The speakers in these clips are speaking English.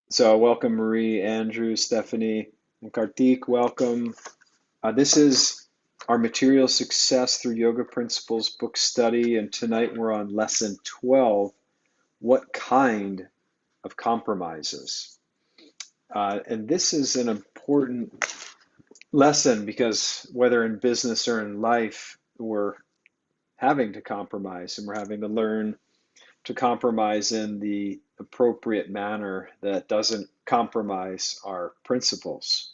So welcome Marie, Andrew, Stephanie, and Karthik. Welcome. This is our Material Success Through Yoga Principles book study, and tonight we're on lesson 12. What kind of compromises? And this is an important lesson because whether in business or in life, we're having to compromise and we're having to learn to compromise in the appropriate manner that doesn't compromise our principles.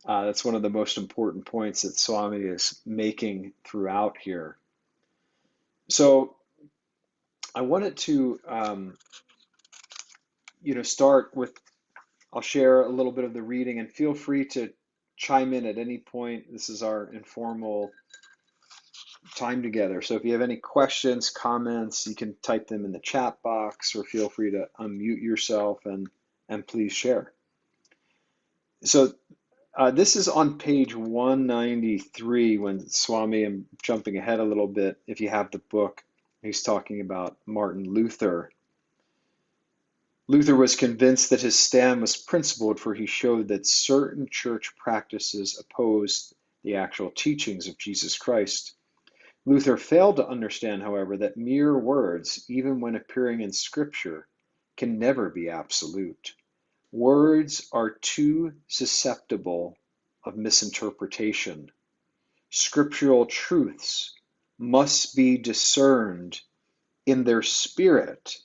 That's one of the most important points that Swami is making throughout here. So I wanted to, start with, I'll share a little bit of the reading and feel free to chime in at any point. This is our informal time together. So if you have any questions, comments, you can type them in the chat box or feel free to unmute yourself and please share. So this is on page 193 when Swami, I'm jumping ahead a little bit. If you have the book, he's talking about Martin Luther. Luther was convinced that his stand was principled, for he showed that certain church practices opposed the actual teachings of Jesus Christ. Luther failed to understand, however, that mere words, even when appearing in Scripture, can never be absolute. Words are too susceptible of misinterpretation. Scriptural truths must be discerned in their spirit,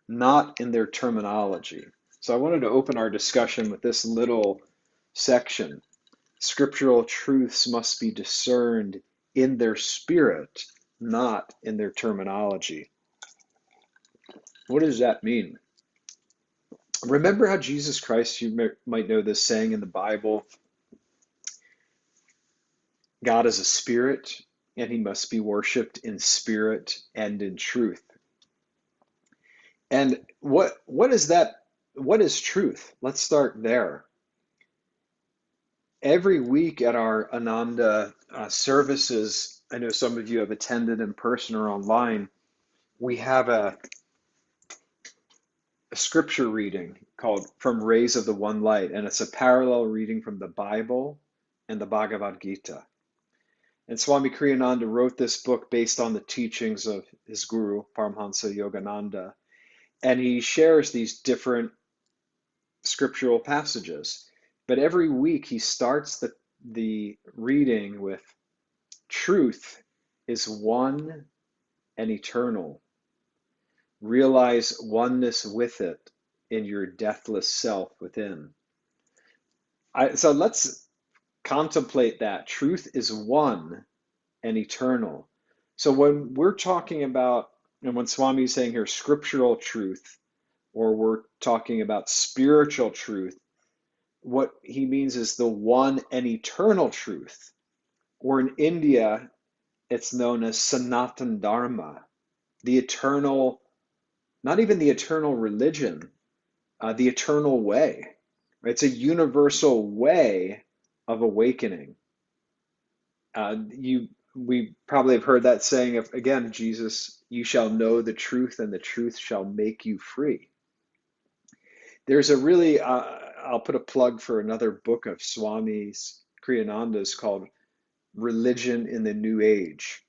not in their terminology. So I wanted to open our discussion with this little section. Scriptural truths must be discerned in their spirit, not in their terminology. What does that mean? Remember how Jesus Christ, you might know this saying in the Bible, God is a spirit, and he must be worshiped in spirit and in truth. And what is that? What is truth? Let's start there. Every week at our Ananda services, I know some of you have attended in person or online, we have a scripture reading called From Rays of the One Light, and it's a parallel reading from the Bible and the Bhagavad Gita. And Swami Kriyananda wrote this book based on the teachings of his guru, Paramhansa Yogananda, and he shares these different scriptural passages. But every week he starts the reading with truth is one and eternal. Realize oneness with it in your deathless self within. So let's contemplate that. Truth is one and eternal. So when we're talking about, and when Swami is saying here scriptural truth, or we're talking about spiritual truth, what he means is the one and eternal truth. Or in India, it's known as Sanatan Dharma, the eternal, not even the eternal religion, the eternal way. Right? It's a universal way of awakening. We probably have heard that saying of, again, Jesus, you shall know the truth and the truth shall make you free. There's a really, I'll put a plug for another book of Swami's, Kriyananda's, called Religion in the New Age.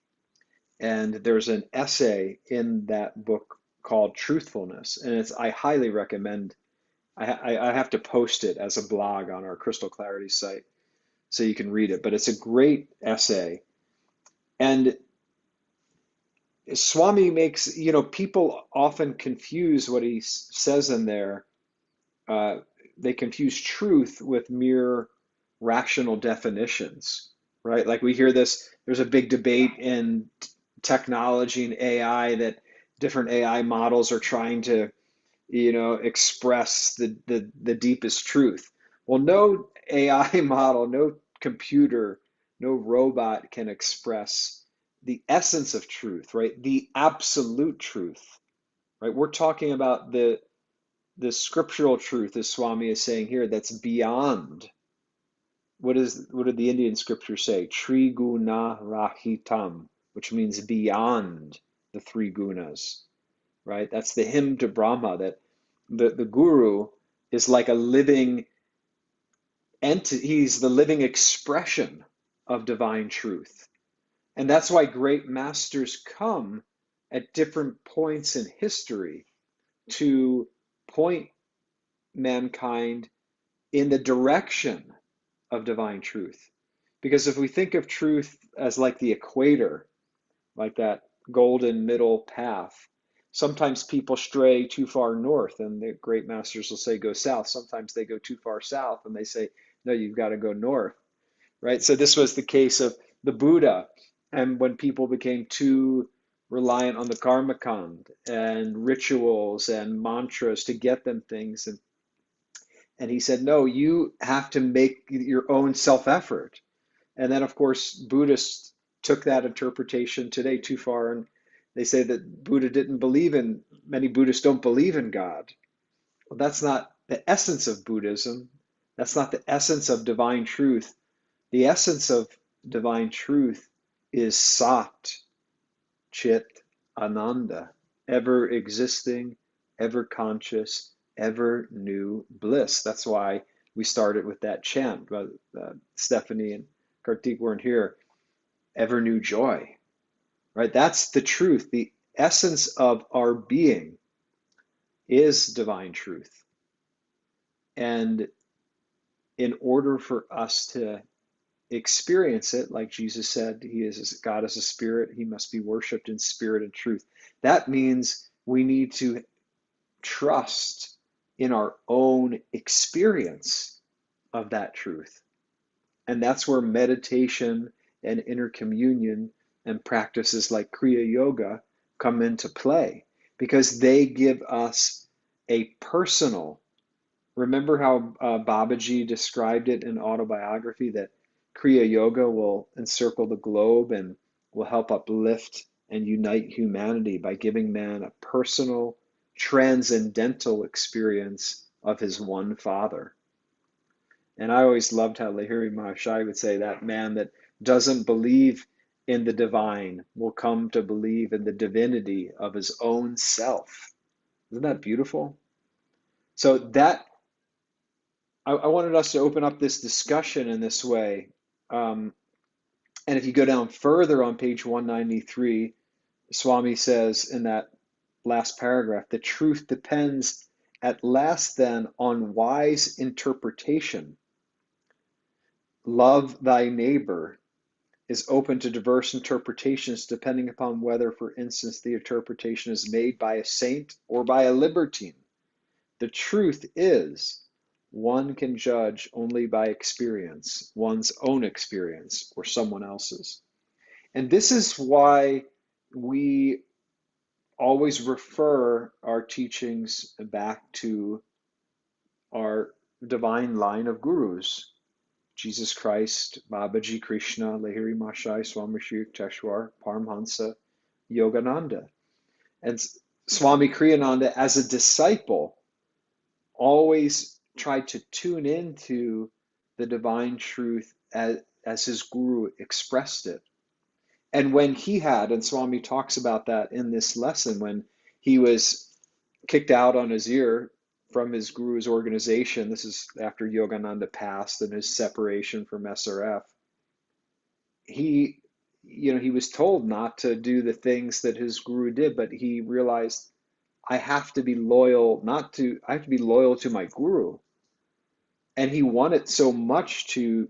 And there's an essay in that book called Truthfulness. And I highly recommend, I have to post it as a blog on our Crystal Clarity site so you can read it. But it's a great essay. And Swami makes, people often confuse what he says in there. They confuse truth with mere rational definitions, right? Like we hear this, there's a big debate in technology and AI that different AI models are trying to, express the deepest truth. Well, no AI model, no computer, no robot can express the essence of truth, right? The absolute truth, right? We're talking about the scriptural truth, as Swami is saying here, that's beyond. What did the Indian scripture say? Triguna rahitam, which means beyond the three gunas, right? That's the hymn to Brahma, that the guru is like a living entity. He's the living expression of divine truth. And that's why great masters come at different points in history to point mankind in the direction of divine truth. Because if we think of truth as like the equator, like that golden middle path, sometimes people stray too far north and the great masters will say go south. Sometimes they go too far south and they say, no, you've got to go north, right? So this was the case of the Buddha. And when people became too reliant on the karma kand and rituals and mantras to get them things, and he said, no, you have to make your own self-effort. And then, of course, Buddhists took that interpretation today too far, and they say that Buddha didn't believe in, many Buddhists don't believe in God. Well, that's not the essence of Buddhism. That's not the essence of divine truth. The essence of divine truth is Sat, Chit, Ananda, ever existing, ever conscious, ever new bliss. That's why we started with that chant. But Stephanie and Kartik weren't here. Ever new joy, right? That's the truth. The essence of our being is divine truth. And in order for us to experience it, like Jesus said, He is God is a spirit, He must be worshiped in spirit and truth. That means we need to trust in our own experience of that truth. And that's where meditation and inner communion and practices like Kriya Yoga come into play, because they give us a personal. Remember how Babaji described it in autobiography, that Kriya Yoga will encircle the globe and will help uplift and unite humanity by giving man a personal, transcendental experience of his one Father. And I always loved how Lahiri Mahashai would say that man that doesn't believe in the divine will come to believe in the divinity of his own self. Isn't that beautiful? So that I wanted us to open up this discussion in this way. And if you go down further on page 193, Swami says in that last paragraph, the truth depends at last then on wise interpretation. Love thy neighbor is open to diverse interpretations depending upon whether, for instance, the interpretation is made by a saint or by a libertine. The truth is, one can judge only by experience, one's own experience or someone else's. And this is why we always refer our teachings back to our divine line of gurus. Jesus Christ, Babaji, Krishna, Lahiri Mahashai, Swami Sri Yukteswar, Paramhansa, Yogananda. And Swami Kriyananda, as a disciple, always tried to tune into the divine truth as his guru expressed it. And when he had, and Swami talks about that in this lesson, when he was kicked out on his ear from his guru's organization, this is after Yogananda passed and his separation from SRF, he was told not to do the things that his guru did, but he realized, I have to be loyal, I have to be loyal to my guru. And he wanted so much to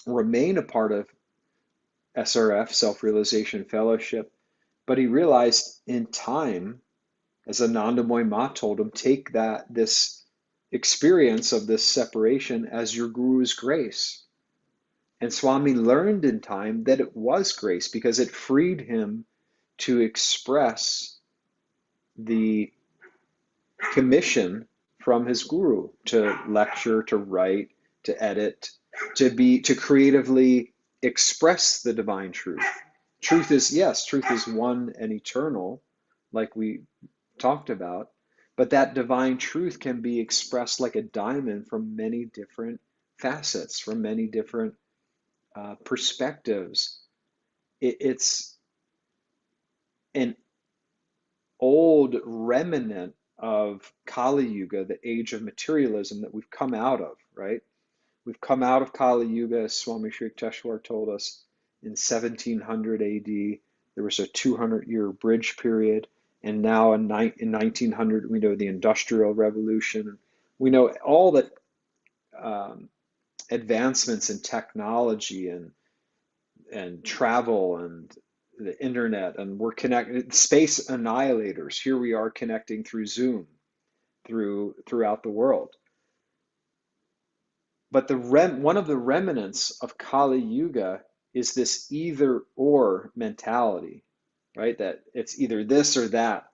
remain a part of SRF, Self-Realization Fellowship, but he realized in time, as Ananda Ma told him, take this experience of this separation as your guru's grace. And Swami learned in time that it was grace because it freed him to express the commission from his guru to lecture, to write, to edit, to creatively express the divine truth. Truth is one and eternal, like we talked about, but that divine truth can be expressed like a diamond from many different facets, from many different perspectives. It's an old remnant of Kali Yuga, the age of materialism that we've come out of, right? We've come out of Kali Yuga, as Swami Sri Yukteswar told us, in 1700 AD. There was a 200-year bridge period, and now in 1900 we know the Industrial Revolution. We know all the um, advancements in technology and travel and the internet, and we're connected. Space annihilators. Here we are connecting through Zoom, throughout the world. But one of the remnants of Kali Yuga is this either or mentality, right? That it's either this or that.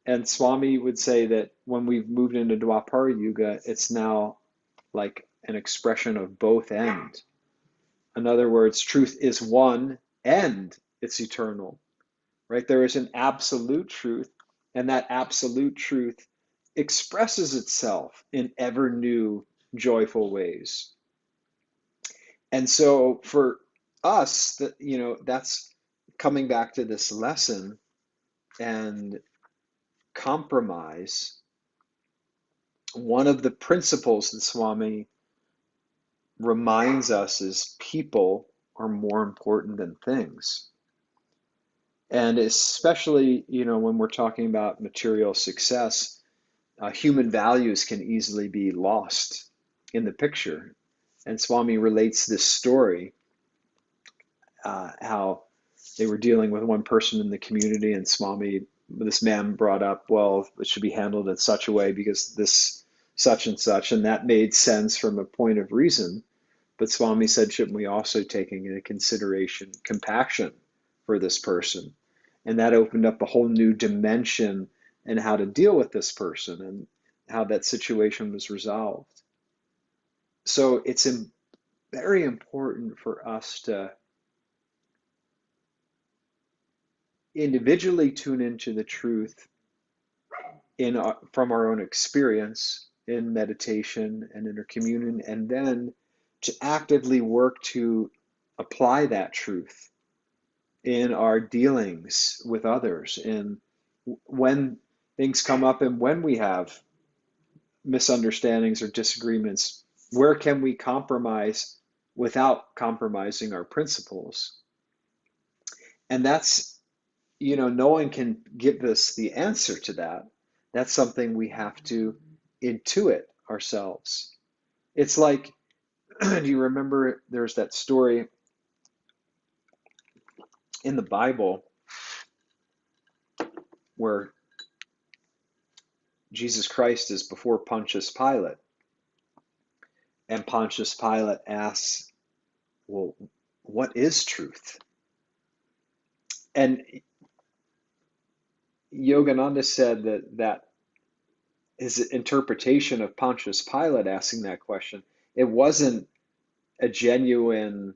And Swami would say that when we've moved into Dwapara Yuga, it's now like an expression of both ends. In other words, truth is one and it's eternal, right? There is an absolute truth, and that absolute truth expresses itself in ever new, joyful ways. And so for us, that that's coming back to this lesson and compromise. One of the principles that Swami reminds us is people are more important than things. And especially, when we're talking about material success, human values can easily be lost in the picture. And Swami relates this story, how they were dealing with one person in the community, and this man brought up, well, it should be handled in such a way because this such and such, and that made sense from a point of reason. But Swami said, shouldn't we also take into consideration compassion for this person? And that opened up a whole new dimension in how to deal with this person and how that situation was resolved. So it's very important for us to individually tune into the truth from our own experience in meditation and inner communion, and then to actively work to apply that truth in our dealings with others, and when things come up and when we have misunderstandings or disagreements, where can we compromise without compromising our principles? And that's, no one can give us the answer to that. That's something we have to intuit ourselves. It's like, do you remember there's that story in the Bible where Jesus Christ is before Pontius Pilate, and Pontius Pilate asks, well, what is truth? And Yogananda said that his interpretation of Pontius Pilate asking that question, it wasn't a genuine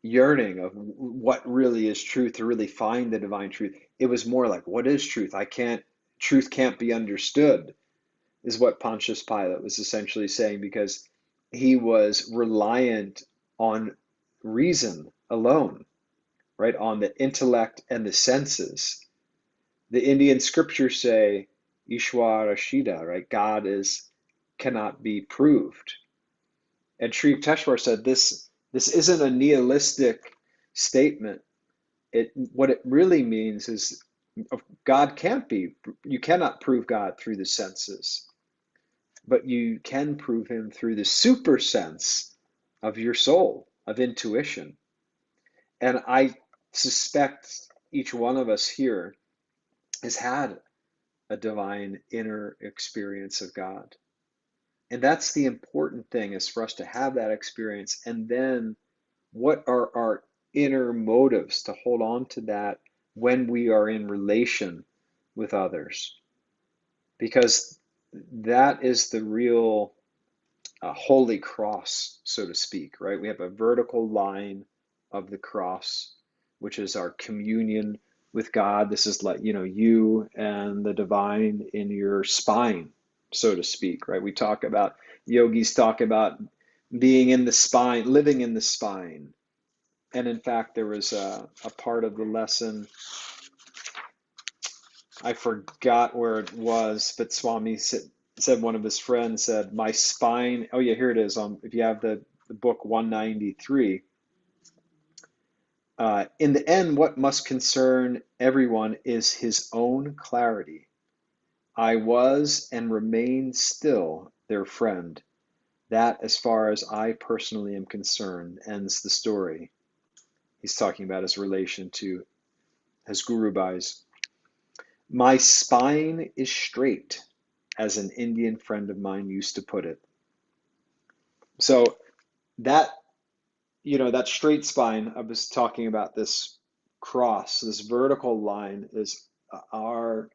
yearning of what really is truth, to really find the divine truth. It was more like, what is truth? Truth can't be understood, is what Pontius Pilate was essentially saying, because he was reliant on reason alone, right? On the intellect and the senses. The Indian scriptures say, Ishwara Shida, right? God cannot be proved. And Sri Yukteswar said this isn't a nihilistic statement. What it really means is you cannot prove God through the senses, but you can prove him through the super sense of your soul, of intuition. And I suspect each one of us here has had a divine inner experience of God. And that's the important thing, is for us to have that experience. And then what are our inner motives to hold on to that when we are in relation with others? Because that is the real holy cross, so to speak, right? We have a vertical line of the cross, which is our communion with God. This is like, you and the divine in your spine, so to speak, right? Yogis talk about being in the spine, living in the spine. And in fact, there was a part of the lesson I forgot where it was, but Swami said one of his friends said, "My spine." Oh yeah, here it is. If you have the book 193, in the end, what must concern everyone is his own clarity. I was and remain still their friend. That, as far as I personally am concerned, ends the story. He's talking about his relation to his Guru Bhais. My spine is straight, as an Indian friend of mine used to put it. So that, that straight spine, I was talking about this cross, this vertical line is our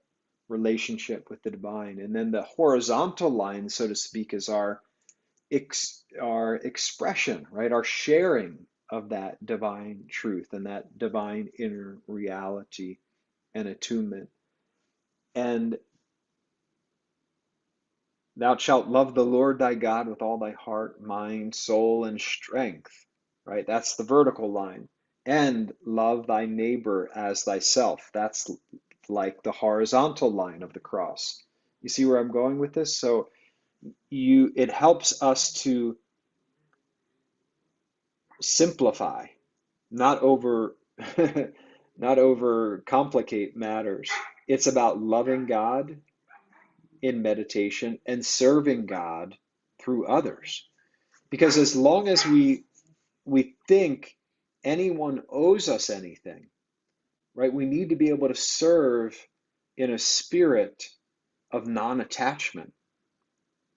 relationship with the divine. And then the horizontal line, so to speak, is our expression, right? Our sharing of that divine truth and that divine inner reality and attunement. And thou shalt love the Lord thy God with all thy heart, mind, soul, and strength, right? That's the vertical line. And love thy neighbor as thyself. That's like the horizontal line of the cross. You see where I'm going with this? So it helps us to simplify, not over not over complicate matters. It's about loving God in meditation and serving God through others. Because as long as we think anyone owes us anything, right? We need to be able to serve in a spirit of non-attachment,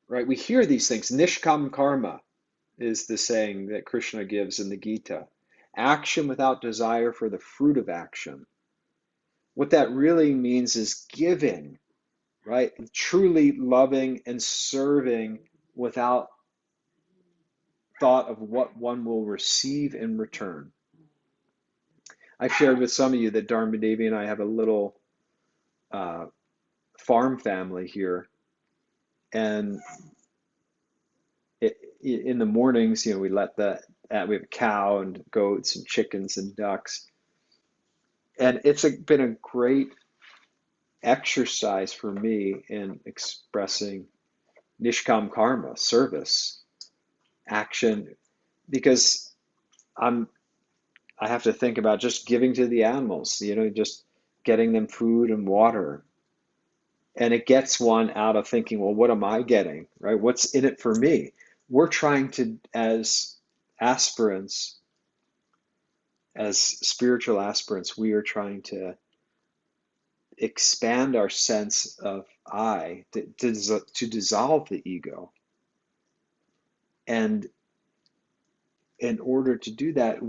right? We hear these things. Nishkam karma is the saying that Krishna gives in the Gita. Action without desire for the fruit of action. What that really means is giving, right? Truly loving and serving without thought of what one will receive in return. I've shared with some of you that Dharma Devi and I have a little uh, farm family here, and in the mornings, we let we have a cow and goats and chickens and ducks, and it's been a great exercise for me in expressing nishkam karma, service, action, because I'm I have to think about just giving to the animals, just getting them food and water. And it gets one out of thinking, well, what am I getting, right? What's in it for me? We're trying to, as aspirants, as spiritual aspirants, we are trying to expand our sense of I, to dissolve the ego. And in order to do that,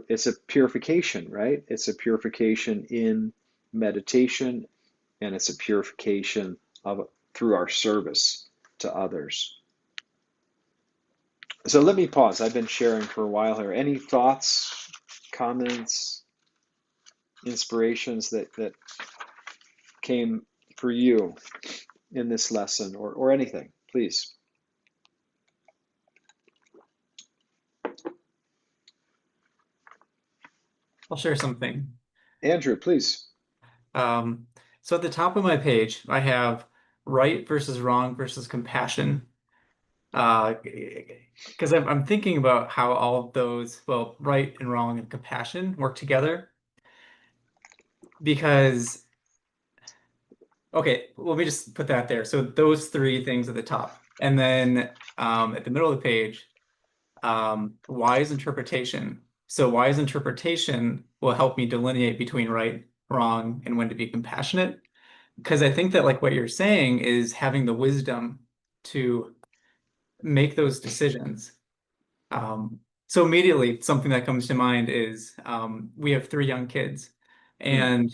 it's a purification, right? It's a purification in meditation, and it's a purification through our service to others. So let me pause. I've been sharing for a while here. Any thoughts, comments, inspirations that came for you in this lesson, or anything, please. I'll share something. Andrew, please. Um, so at the top of my page, I have right versus wrong versus compassion. Because I'm thinking about how all of those, well, right and wrong and compassion work together. Because, okay, let me just put that there. So those three things at the top. And then at the middle of the page, wise interpretation. So wise interpretation will help me delineate between right, wrong, and when to be compassionate. Because I think that like what you're saying is having the wisdom to make those decisions. So immediately something that comes to mind is we have three young kids Hmm. and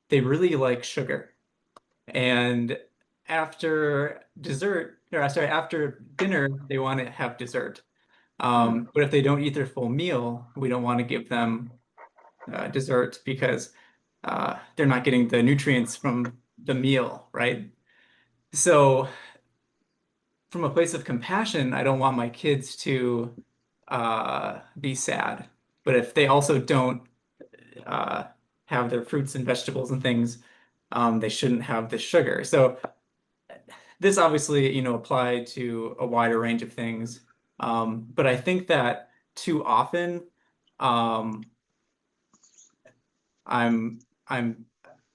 they really like sugar. And after dessert, or sorry, after dinner, they want to have dessert. Hmm. But if they don't eat their full meal, we don't want to give them dessert because they're not getting the nutrients from the meal, right? So from a place of compassion, I don't want my kids to be sad. But if they also don't uh, have their fruits and vegetables and things, they shouldn't have the sugar. So this obviously, applied to a wider range of things. But I think that too often, um, I'm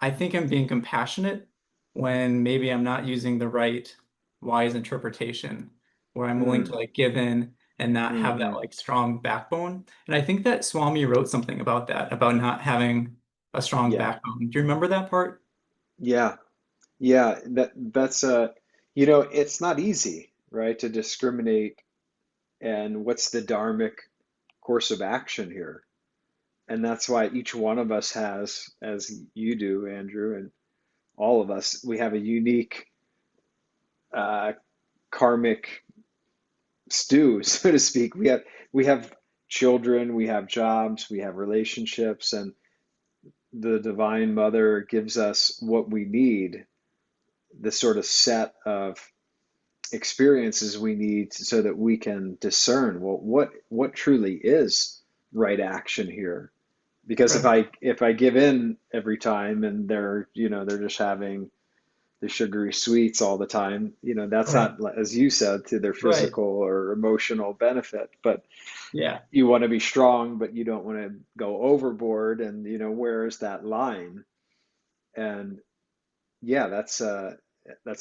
I think I'm being compassionate when maybe I'm not using the right wise interpretation, where I'm willing to Mm, like give in and not have that hmm. like strong backbone. And I think that Swami wrote something about that, about not having a strong Yeah, backbone. Do you remember that part? yeah, yeah. That's it's not easy, right, to discriminate and what's the dharmic course of action here. And that's why each one of us has, as you do, Andrew, and all of us, we have a unique uh, karmic stew, so to speak. We have children, we have jobs, we have relationships, and the Divine Mother gives us what we need, the sort of set of experiences we need so that we can discern, well, what truly is right action here. Because if Right. I give in every time and they're just having the sugary sweets all the time, that's Right. not, as you said, to their Right. physical or emotional benefit. But Yeah. you want to be strong, but you don't want to go overboard. And where is that line? And yeah, that's a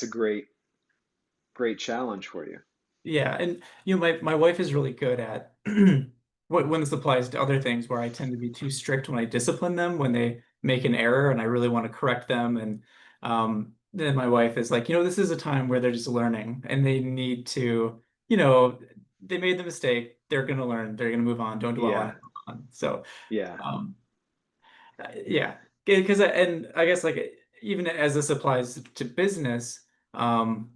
great challenge for you. Yeah, and my wife is really good at when this applies to other things where I tend to be too strict when I discipline them when they make an error and I really want to correct them. And then my wife is like, this is a time where they're just learning and they need to, you know, they made the mistake, they're gonna learn, they're gonna move on, don't dwell on Yeah, it. Move on. So yeah. um yeah, because and I guess like even as this applies to business, um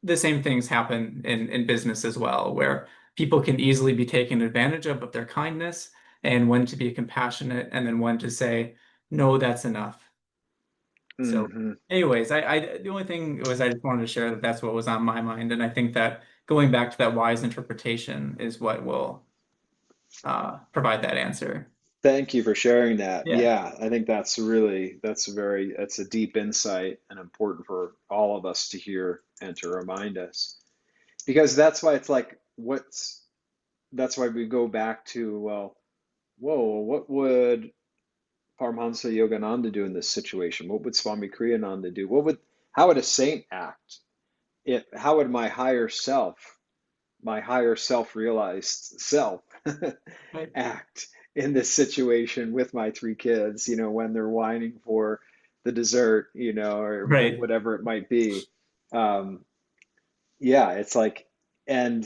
the same things happen in business as well, where people can easily be taken advantage of their kindness and when to be compassionate and then when to say, no, that's enough. So, Hmm. anyways, the only thing was I just wanted to share that that's what was on my mind. And I think that going back to that wise interpretation is what will provide that answer. Thank you for sharing that. Yeah. Yeah, I think that's a deep insight and important for all of us to hear and to remind us. Because that's why it's like, that's why we go back to, well, whoa, what would Paramahansa Yogananda do in this situation? What would Swami Kriyananda do? How would a saint act? How would my higher self-realized self Right. act in this situation with my three kids, when they're whining for the dessert, or Right. whatever it might be. Um, yeah, it's like, and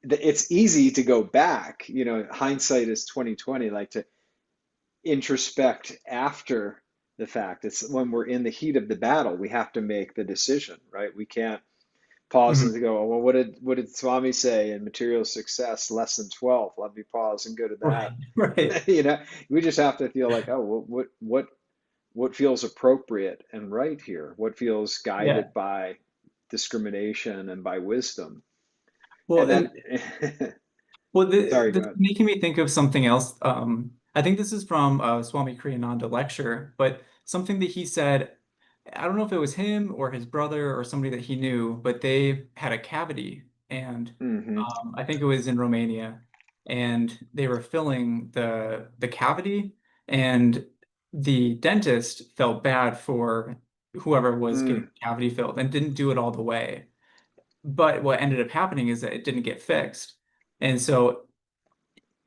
it's easy to go back, hindsight is 2020, like to introspect after the fact. It's when we're in the heat of the battle, we have to make the decision, right? We can't pause and Mhm. go, oh, well, what did Swami say in Material Success, lesson 12? Let me pause and go to Right. that. Right. We just have to feel like, oh, what feels appropriate and right here? What feels Yeah. guided by discrimination and by wisdom? Well, And and that, Well, sorry, go this is ahead. making me think of something else. I think this is from a Swami Kriyananda lecture, but something that he said, I don't know if it was him or his brother or somebody that he knew, but they had a cavity, and Hmm. I think it was in Romania, and they were filling the cavity, and the dentist felt bad for whoever was getting Mm, the cavity filled and didn't do it all the way. But what ended up happening is that it didn't get fixed. And so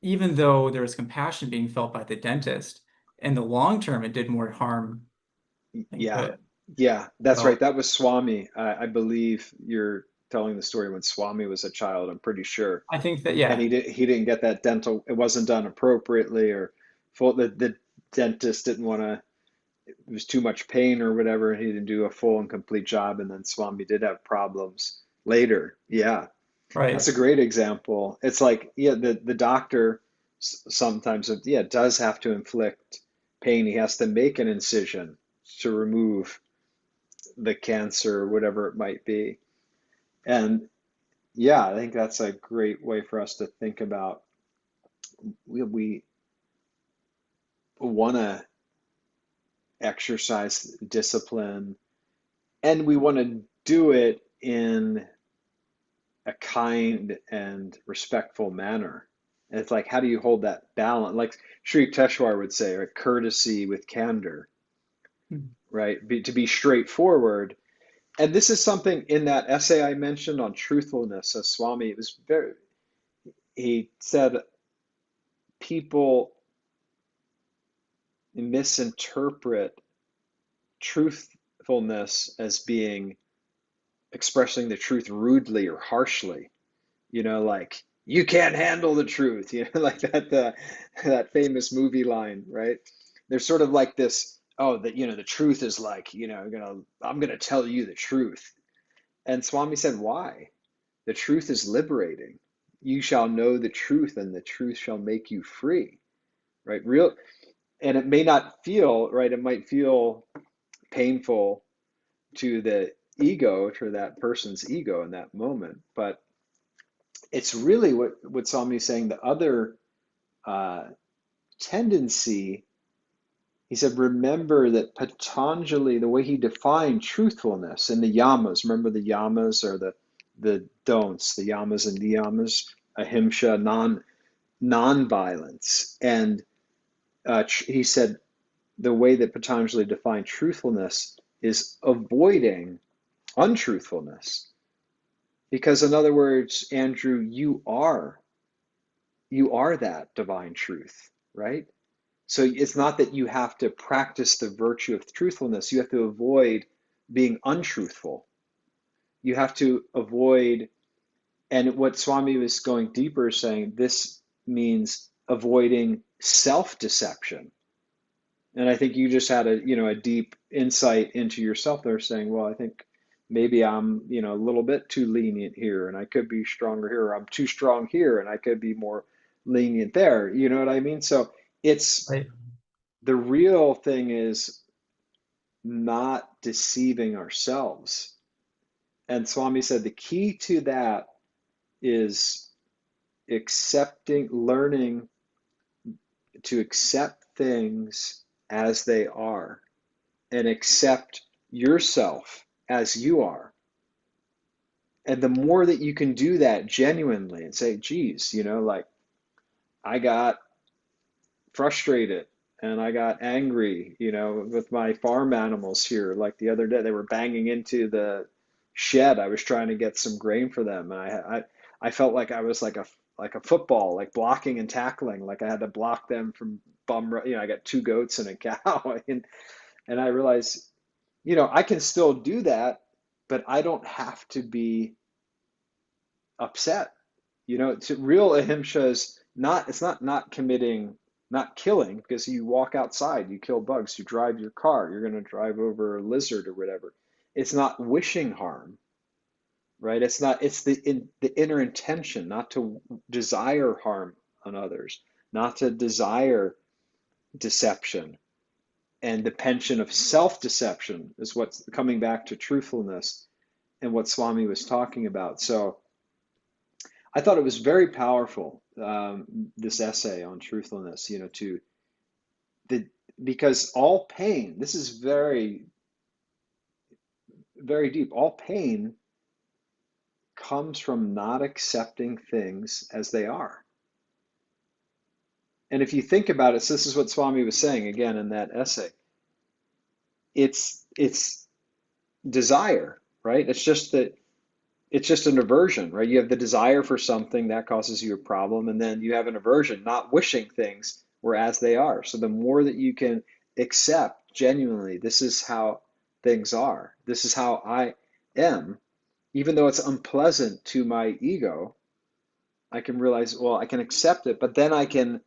even though there was compassion being felt by the dentist, in the long term, it did more harm than yeah, good. yeah, that's right. So That was Swami. I believe you're telling the story when Swami was a child, I'm pretty sure. I think that, And yeah, he didn't get that dental, it wasn't done appropriately, or the dentist didn't want to, it was too much pain or whatever, and he didn't do a full and complete job, and then Swami did have problems later. Yeah, that's right. a great example. It's like, yeah, the doctor sometimes, yeah, does have to inflict pain. He has to make an incision to remove the cancer or whatever it might be. And yeah, I think that's a great way for us to think about, we want to exercise discipline, and we want to do it in a kind and respectful manner. And it's like, how do you hold that balance? Like Sri Teshwar would say, right? Courtesy with candor, right? To be straightforward. And this is something in that essay I mentioned on truthfulness. So Swami, it was very, he said people misinterpret truthfulness as being expressing the truth rudely or harshly, like you can't handle the truth, like that famous movie line, right? There's sort of like this, oh, that the truth is like, I'm gonna tell you the truth. And Swami said, why? The truth is liberating. You shall know the truth, and the truth shall make you free, right? Real, and it may not feel right. It might feel painful to the ego, to that person's ego in that moment, but it's really what Swami is saying. The other uh, tendency, he said, remember that Patanjali, the way he defined truthfulness in the yamas, remember the yamas are the don'ts, the yamas and niyamas, ahimsa, non-violence. And he said the way that Patanjali defined truthfulness is avoiding untruthfulness. Because in other words, Andrew, you are that divine truth, right? So it's not that you have to practice the virtue of truthfulness. You have to avoid being untruthful. You have to avoid, and what Swami was going deeper saying, this means avoiding self-deception. And I think you just had a deep insight into yourself there, saying, well, I think maybe I'm, a little bit too lenient here, and I could be stronger here, or I'm too strong here, and I could be more lenient there. You know what I mean? So it's Right. the real thing is not deceiving ourselves. And Swami said the key to that is learning to accept things as they are and accept yourself as you are. And the more that you can do that genuinely and say, geez, like I got frustrated and I got angry, with my farm animals here. Like the other day, they were banging into the shed. I was trying to get some grain for them, and I felt like I was like a football, like blocking and tackling. Like I had to block them from I got two goats and a cow, and I realized, I can still do that, but I don't have to be upset. To real ahimsa is not, it's not committing, not killing, because you walk outside, you kill bugs, you drive your car, you're going to drive over a lizard or whatever. It's not wishing harm, right? It's the inner intention, not to desire harm on others, not to desire deception. And the pension of self-deception is what's coming back to truthfulness and what Swami was talking about. So I thought it was very powerful, this essay on truthfulness, to the because all pain, this is very, very deep. All pain comes from not accepting things as they are. And if you think about it, so this is what Swami was saying again in that essay. It's desire, right? It's just an aversion, right? You have the desire for something that causes you a problem, and then you have an aversion, not wishing things were as they are. So the more that you can accept genuinely, this is how things are, this is how I am, even though it's unpleasant to my ego, I can realize, well, I can accept it, but then I can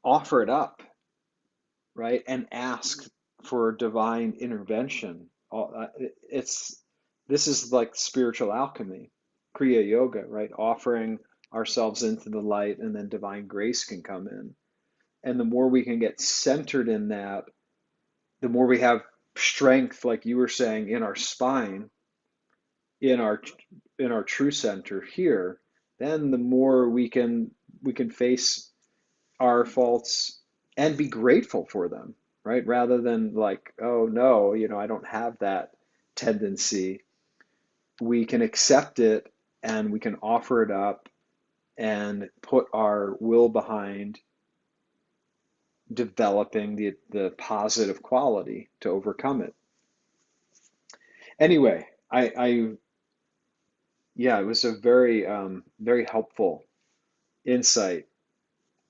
offer it up, right? And ask for divine intervention. It's this is like spiritual alchemy, Kriya Yoga, right? Offering ourselves into the light, and then divine grace can come in. And the more we can get centered in that, the more we have strength, like you were saying, in our spine, in our true center here, then the more we can face our faults and be grateful for them. right? Rather than like, oh no, I don't have that tendency. We can accept it and we can offer it up and put our will behind developing the positive quality to overcome it. Anyway, yeah, it was a very helpful insight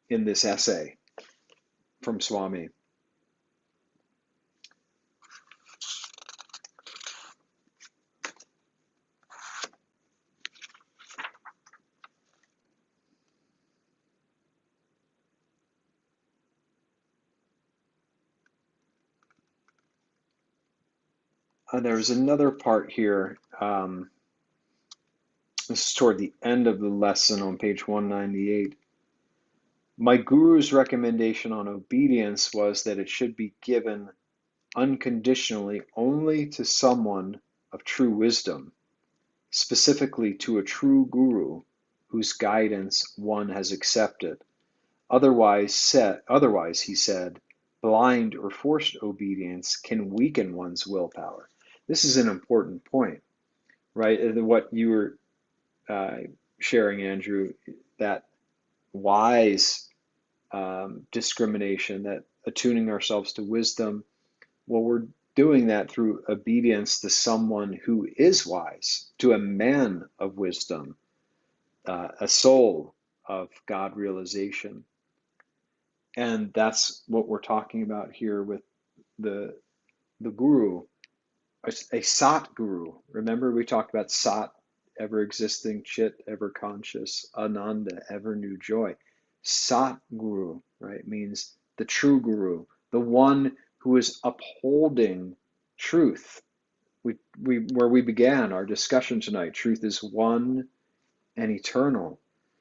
in this essay from Swami. There was another part here. This is toward the end of the lesson on page 198. My guru's recommendation on obedience was that it should be given unconditionally only to someone of true wisdom, specifically to a true guru whose guidance one has accepted. Otherwise, he said, blind or forced obedience can weaken one's willpower. This is an important point, right? What you were uh, sharing, Andrew, that wise discrimination, that attuning ourselves to wisdom. Well, we're doing that through obedience to someone who is wise, to a man of wisdom, a soul of God realization. And that's what we're talking about here with the the guru, a sat guru. Remember we talked about sat, ever existing, chit, ever conscious, Ananda, ever new joy. Sat guru, right, means the true guru, the one who is upholding truth. We where we began our discussion tonight, truth is one and eternal.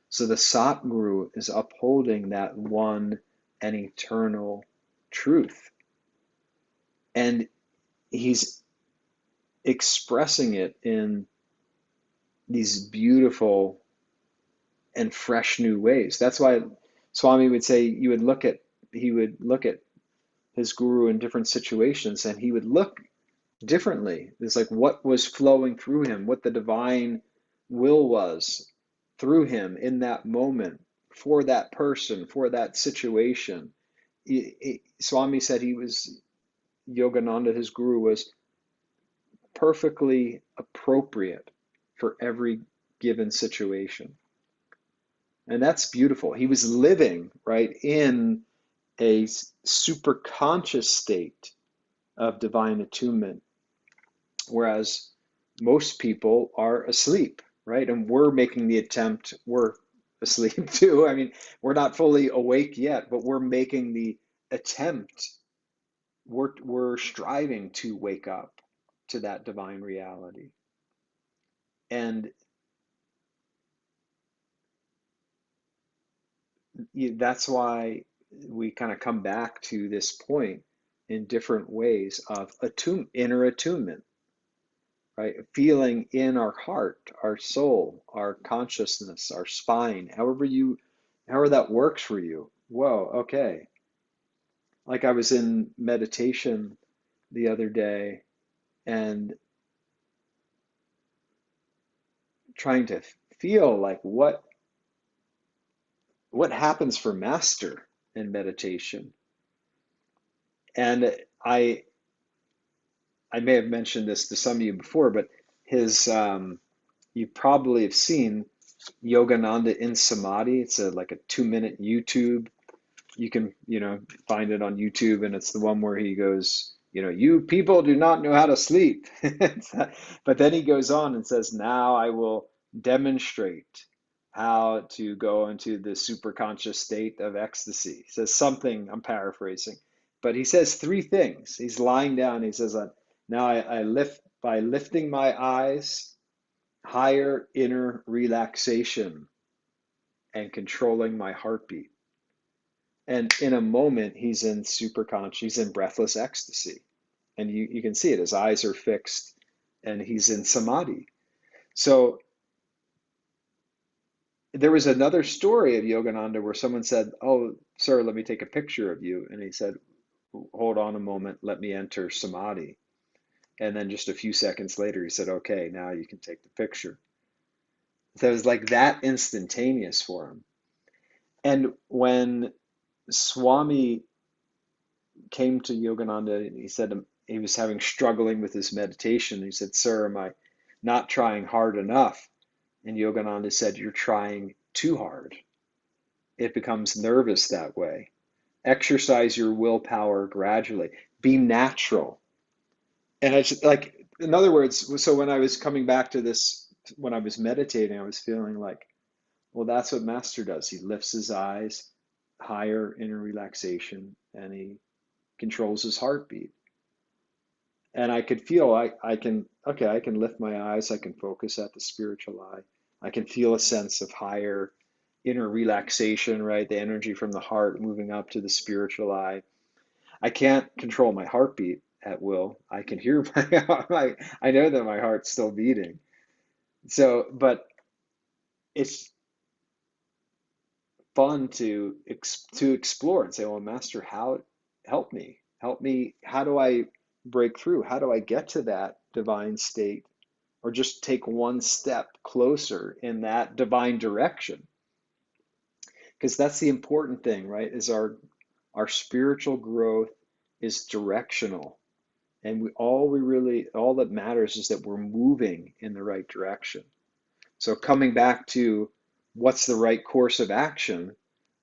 So the Sat Guru is upholding that one and eternal truth. And he's expressing it in these beautiful and fresh new ways. That's why Swami would say he would look at his guru in different situations and he would look differently. It's like what was flowing through him, what the divine will was through him in that moment for that person, for that situation. Swami said Yogananda, his guru, was perfectly appropriate for every given situation. And that's beautiful. He was living, right, in a super conscious state of divine attunement, whereas most people are asleep, right? And we're making the attempt, we're asleep too. I mean, we're not fully awake yet, but we're making the attempt. We're striving to wake up to that divine reality. And that's why we kind of come back to this point in different ways of inner attunement, right? Feeling in our heart, our soul, our consciousness, our spine, however that works for you. Whoa, okay. Like I was in meditation the other day and trying to feel like what happens for master in meditation. And I I may have mentioned this to some of you before, but his you probably have seen Yogananda in Samadhi. It's like a 2-minute YouTube. You can, find it on YouTube, and it's the one where he goes, you people do not know how to sleep. But then he goes on and says, now I will demonstrate how to go into the superconscious state of ecstasy. He says something, I'm paraphrasing, but he says three things. He's lying down. He says, now I lift by lifting my eyes, higher inner relaxation, and controlling my heartbeat. And in a moment, he's in superconscious, he's in breathless ecstasy. And you can see it, his eyes are fixed and he's in samadhi. So there was another story of Yogananda where someone said, oh, sir, let me take a picture of you. And he said, hold on a moment, let me enter samadhi. And then just a few seconds later, he said, okay, now you can take the picture. So it was like that instantaneous for him. And when Swami came to Yogananda, he said he was struggling with his meditation. He said, sir, am I not trying hard enough? And Yogananda said, you're trying too hard. It becomes nervous that way. Exercise your willpower gradually. Be natural. And it's like, in other words, so when I was coming back to this, when I was meditating, I was feeling like, well, that's what Master does. He lifts his eyes higher in a relaxation and he controls his heartbeat. And I could feel I can, okay, I can lift my eyes, I can focus at the spiritual eye. I can feel a sense of higher inner relaxation, right? The energy from the heart moving up to the spiritual eye. I can't control my heartbeat at will. I can hear I know that my heart's still beating. So, but it's fun to explore and say, well, Master, how help me? Help me. How do I break through? How do I get to that divine state? Or just take one step closer in that divine direction? Because that's the important thing, right? Is our spiritual growth is directional. And all that matters is that we're moving in the right direction. So coming back to what's the right course of action,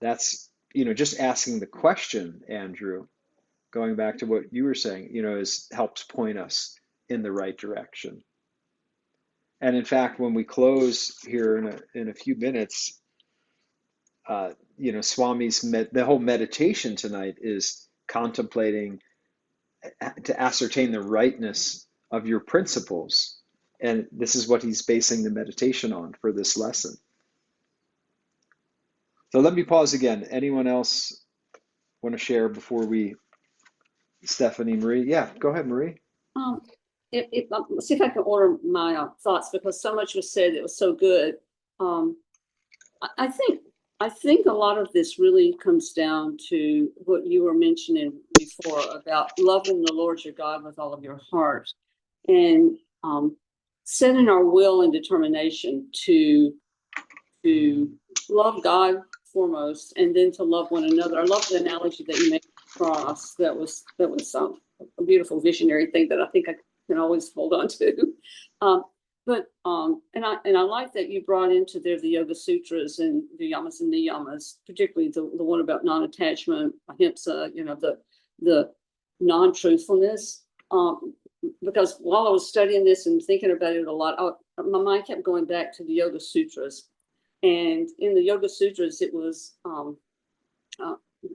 that's, just asking the question, Andrew, going back to what you were saying, helps point us in the right direction. And in fact, when we close here in a few minutes, Swami's the whole meditation tonight is contemplating to ascertain the rightness of your principles. And this is what he's basing the meditation on for this lesson. So let me pause again. Anyone else want to share before Stephanie, Marie? Yeah, go ahead, Marie. Let's see if I can order my thoughts, because so much was said that was so good. I think a lot of this really comes down to what you were mentioning before about loving the Lord your God with all of your heart, and setting our will and determination to love God foremost, and then to love one another. I love the analogy that you made across. That was a beautiful visionary thing that I think I can always hold on to. And I like that you brought into there the Yoga Sutras and the Yamas and Niyamas, particularly the one about non-attachment, ahimsa, the non-truthfulness. Because while I was studying this and thinking about it a lot, my mind kept going back to the Yoga Sutras. And in the Yoga Sutras, it was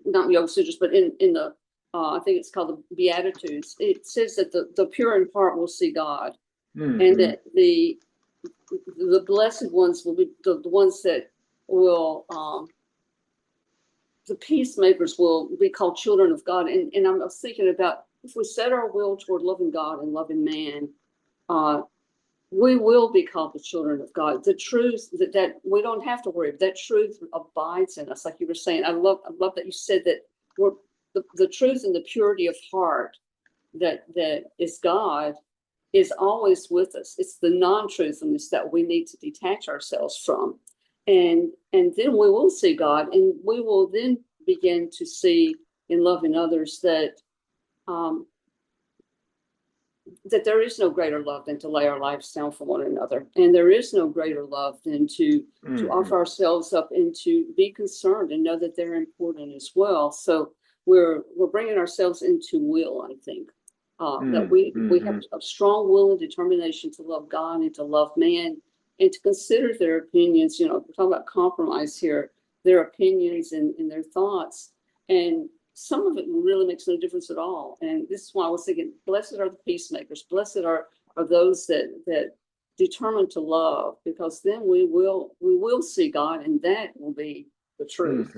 not Yoga Sutras, but in the I think it's called the Beatitudes. It says that the pure in heart will see God, and that the blessed ones will be the ones that will the peacemakers will be called children of God. And I was thinking about, if we set our will toward loving God and loving man, we will be called the children of God. The truth that we don't have to worry. That truth abides in us, like you were saying. I love that you said that we're the truth and the purity of heart that is God is always with us. It's the non-truthfulness that we need to detach ourselves from. And then we will see God, and we will then begin to see in loving others that that there is no greater love than to lay our lives down for one another. And there is no greater love than to offer ourselves up and to be concerned and know that they're important as well. So we're bringing ourselves into will, I think, that we have a strong will and determination to love God and to love man, and to consider their opinions. We're talking about compromise here, their opinions and their thoughts. And some of it really makes no difference at all. And this is why I was thinking, blessed are the peacemakers. Blessed are those that determine to love, because then we will see God, and that will be the truth.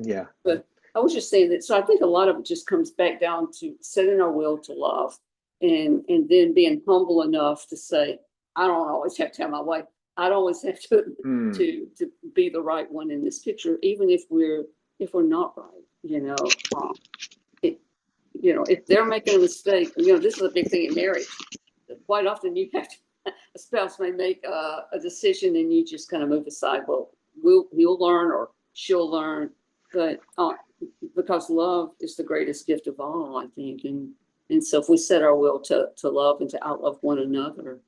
Yeah. But I was just saying that. So I think a lot of it just comes back down to setting our will to love, and then being humble enough to say, I don't always have to have my way. I don't always have to be the right one in this picture, even if we're not right. if they're making a mistake, this is a big thing in marriage. Quite often you have to, a spouse may make a decision and you just kind of move aside. Well, he'll learn or she'll learn, but because love is the greatest gift of all, I think. And so if we set our will to love and to outlove one another,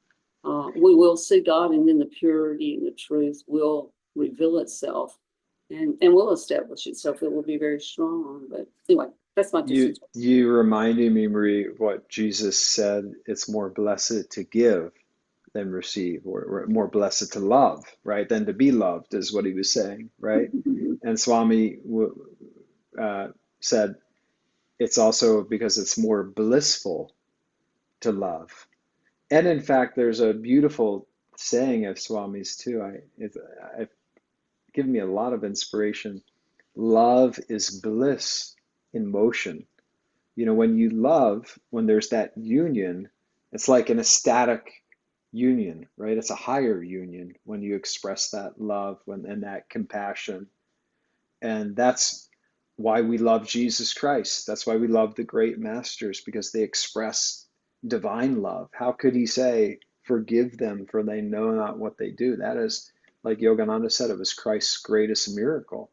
we will see God, and then the purity and the truth will reveal itself and will establish itself. It will be very strong. But anyway, that's my 2 cents. You reminded me, Marie, of what Jesus said. It's more blessed to give than receive, or more blessed to love, right, than to be loved, is what he was saying, right? And Swami said it's also because it's more blissful to love. And in fact, there's a beautiful saying of Swami's too. I've given me a lot of inspiration. Love is bliss in motion. When you love, when there's that union, it's like an ecstatic union, right? It's a higher union when you express that love and that compassion. And that's why we love Jesus Christ. That's why we love the great masters, because they express divine love. How could he say, forgive them for they know not what they do? That is, like Yogananda said, it was Christ's greatest miracle.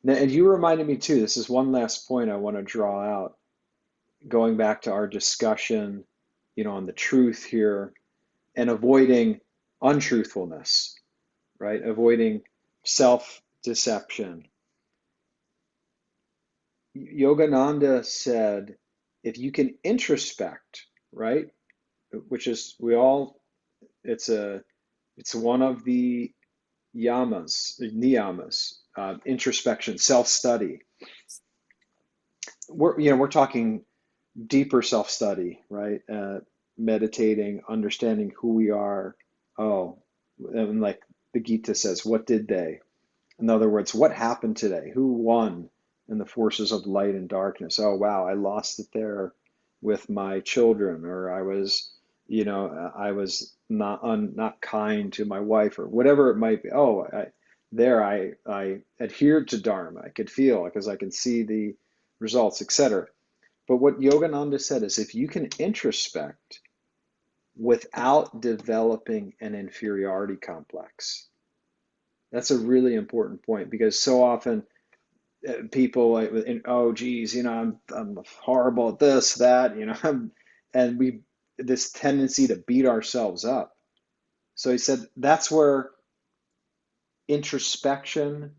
Now, and you reminded me too, this is one last point I want to draw out, going back to our discussion, on the truth here, and avoiding untruthfulness, right? Avoiding self-deception. Yogananda said, if you can introspect, right? Which is, it's one of the niyamas, introspection, self-study. We're talking deeper self-study, right? Meditating, understanding who we are. And like the Gita says, what did they? In other words, what happened today? Who won in the forces of light and darkness? Oh, wow, I lost it there with my children, or I was not kind to my wife, or whatever it might be. Oh, I adhered to Dharma. I could feel, because I can see the results, etc. But what Yogananda said is, if you can introspect without developing an inferiority complex, that's a really important point, because so often people oh geez, I'm horrible at this, that, and we this tendency to beat ourselves up. So he said that's where introspection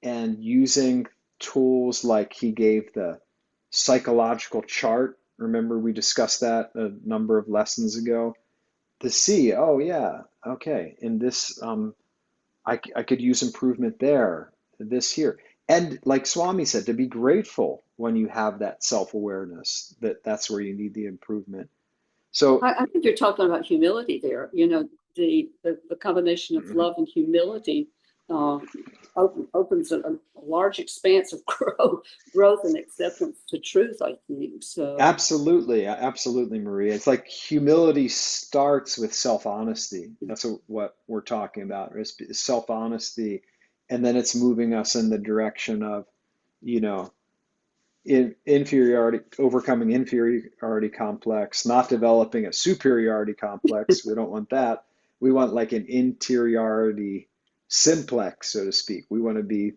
and using tools like he gave the psychological chart. Remember, we discussed that a number of lessons ago, to see, oh yeah, okay, in this I could use improvement there, this here. And like Swami said, to be grateful when you have that self-awareness, that's where you need the improvement. So I think you're talking about humility there. The combination of love and humility opens a large expanse of growth and acceptance to truth, I think. So absolutely, Maria. It's like humility starts with self-honesty. That's what we're talking about, is self-honesty, and then it's moving us in the direction of, inferiority, overcoming inferiority complex, not developing a superiority complex. We don't want that. We want like an interiority simplex, so to speak. We want to be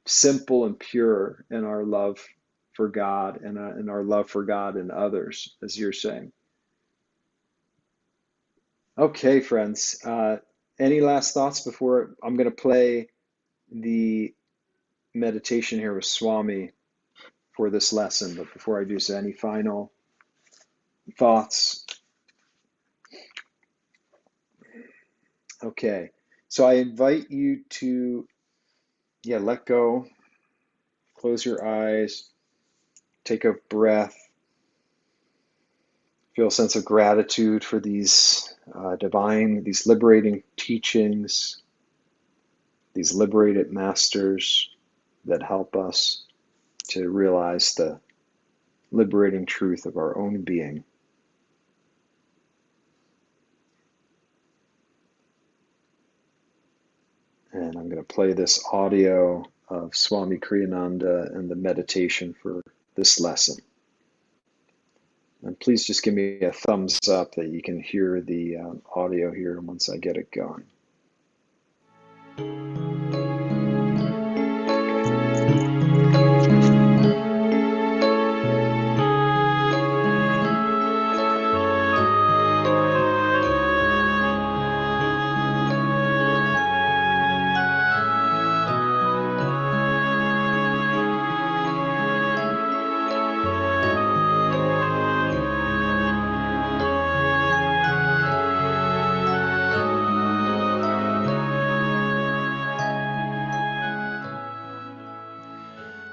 simple and pure in our love for God, and in our love for God and others, as you're saying. Okay, friends. Any last thoughts before I'm going to play the meditation here with Swami for this lesson? But before I do so, any final thoughts? Okay, so I invite you to, let go, close your eyes, take a breath, feel a sense of gratitude for these these liberating teachings, these liberated masters that help us to realize the liberating truth of our own being. And I'm going to play this audio of Swami Kriyananda and the meditation for this lesson. And please just give me a thumbs up that you can hear the audio here once I get it going.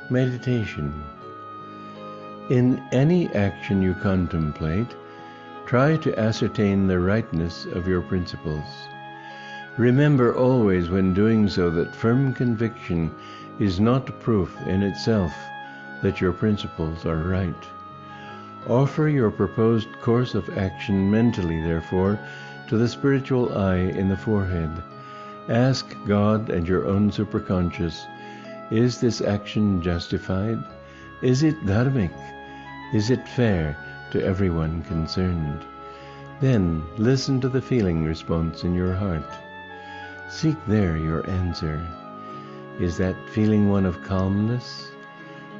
Meditation. In any action you contemplate, try to ascertain the rightness of your principles. Remember always when doing so that firm conviction is not proof in itself that your principles are right. Offer your proposed course of action mentally, therefore, to the spiritual eye in the forehead. Ask God and your own superconscious, is this action justified? Is it dharmic? Is it fair to everyone concerned? Then listen to the feeling response in your heart. Seek there your answer. Is that feeling one of calmness?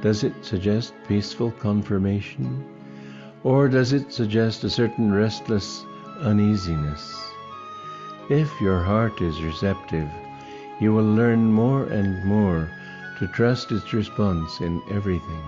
Does it suggest peaceful confirmation? Or does it suggest a certain restless uneasiness? If your heart is receptive, you will learn more and more to trust its response in everything.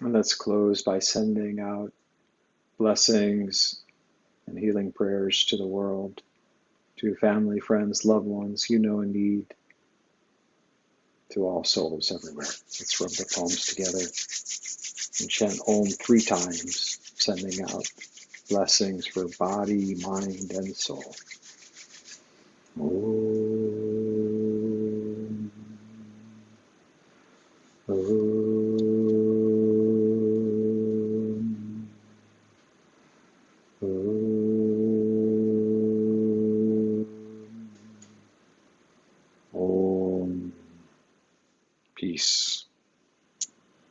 And let's close by sending out blessings and healing prayers to the world, to family, friends, loved ones you know in need, to all souls everywhere. Let's rub the palms together and chant Om 3 times, sending out blessings for body, mind, and soul. Om. Om. Om. Peace.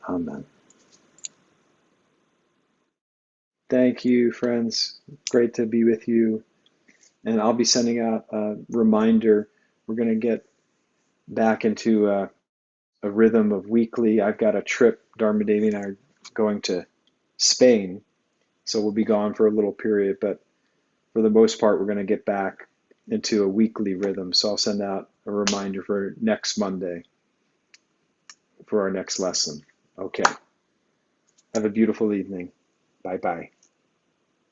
Amen. Thank you, friends. Great to be with you. And I'll be sending out a reminder. We're going to get back into a rhythm of weekly. I've got a trip. Dharma Devi and I are going to Spain, so we'll be gone for a little period. But for the most part, we're going to get back into a weekly rhythm. So I'll send out a reminder for next Monday for our next lesson. Okay. Have a beautiful evening. Bye-bye.